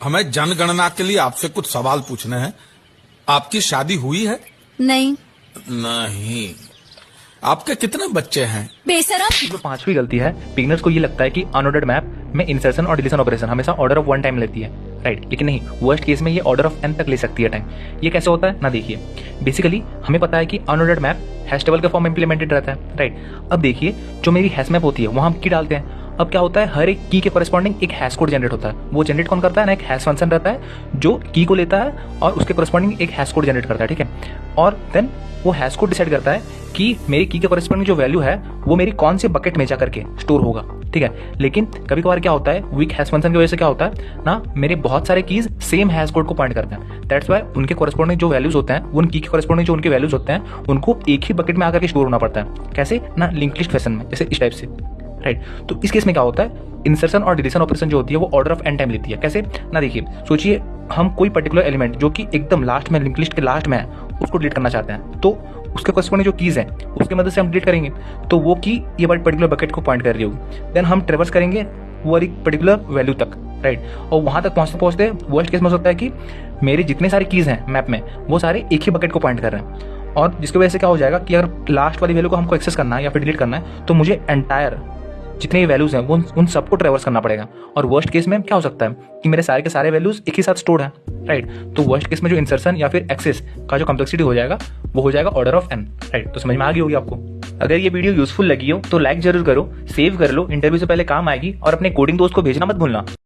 हमें जनगणना के लिए आपसे कुछ सवाल पूछने हैं। आपकी शादी हुई है? नहीं। नहीं। आपके कितने बच्चे हैं? बेशरम। जो पांचवी गलती है, बिगिनर्स को ये लगता है कि अनऑर्डर्ड मैप में इंसर्शन और डिलीशन ऑपरेशन हमेशा ऑर्डर ऑफ 1 टाइम लेती है, राइट। लेकिन नहीं, वर्स्ट केस में ये ऑर्डर ऑफ n तक ले सकती है टाइम। ये कैसे होता है ना, देखिए। बेसिकली हमें पता है कि अनऑर्डर्ड मैप हैश टेबल के फॉर्म में इंप्लीमेंटेड रहता है, राइट। अब देखिए, जो मेरी हैश मैप होती है वहाँ हम की डालते हैं। अब क्या होता है, हर एक की के कॉरेस्पॉन्डिंग एक हैश कोड जनरेट होता है। वो जनरेट कौन करता है ना, एक हैश फंक्शन रहता है जो की को लेता है और उसके कॉरेस्पॉन्डिंग एक हैश कोड जनरेट करता है, ठीक है। और देन वो हैश कोड डिसाइड करता है कि मेरी की के कॉरेस्पॉन्डिंग जो वैल्यू है वो मेरी कौन से बकेट में जा करके स्टोर होगा, ठीक है। लेकिन कभी कभार क्या होता है, वीक हैश फंक्शन की वजह से क्या होता है ना, मेरे बहुत सारे कीज सेम हैश कोड को पॉइंट करते हैं। दैट्स वाई उनके कॉरेस्पॉन्डिंग जो वैल्यूज होते हैं, उन की के कॉरेस्पॉन्डिंग जो उनके वैल्यूज होते हैं, उनको एक ही बकेट में आकर के स्टोर होना पड़ता है। कैसे ना, लिंक लिस्ट फैशन में, जैसे इस टाइप से, राइट। तो इस केस में क्या होता है, इंसर्शन और डिलीशन ऑपरेशन जो होती है वो ऑर्डर ऑफ n टाइम लेती है। कैसे ना, देखिए, सोचिए हम कोई पर्टिकुलर एलिमेंट जो कि एकदम लास्ट में, लिंक लिस्ट के लास्ट में है, उसको डिलीट करना चाहते हैं, तो उसके कॉरेस्पॉन्डिंग जो कीज हैं उसकी मदद से हम डिलीट करेंगे। तो वो की ये पर्टिकुलर बकेट को पॉइंट कर रही होगी। देन हम ट्रेवर्स करेंगे वो एक पर्टिकुलर वैल्यू तक, राइट। और वहाँ तक पहुँचते पहुँचते वर्स्ट केस में हो सकता है कि मेरे जितने सारे कीज हैं मैप में वो सारे एक ही बकेट को पॉइंट कर रहे हैं। और जिसकी वजह से क्या हो जाएगा कि अगर लास्ट वाली वैल्यू को हमको एक्सेस करना है या फिर डिलीट करना है, तो मुझे एंटायर जितने भी वैल्यूज हैं वो उन सबको ट्रेवर्स करना पड़ेगा। और वर्स्ट केस में क्या हो सकता है कि मेरे सारे के सारे वैल्यूज एक ही साथ स्टोर्ड हैं, राइट। तो वर्स्ट केस में जो इंसर्शन या फिर एक्सेस का जो कॉम्प्लेक्सिटी हो जाएगा वो हो जाएगा ऑर्डर ऑफ n, राइट। तो समझ में आ गई होगी आपको। अगर ये वीडियो यूजफुल लगी हो तो लाइक जरूर करो, सेव कर लो, इंटरव्यू से पहले काम आएगी। और अपने कोडिंग दोस्त को भेजना मत भूलना।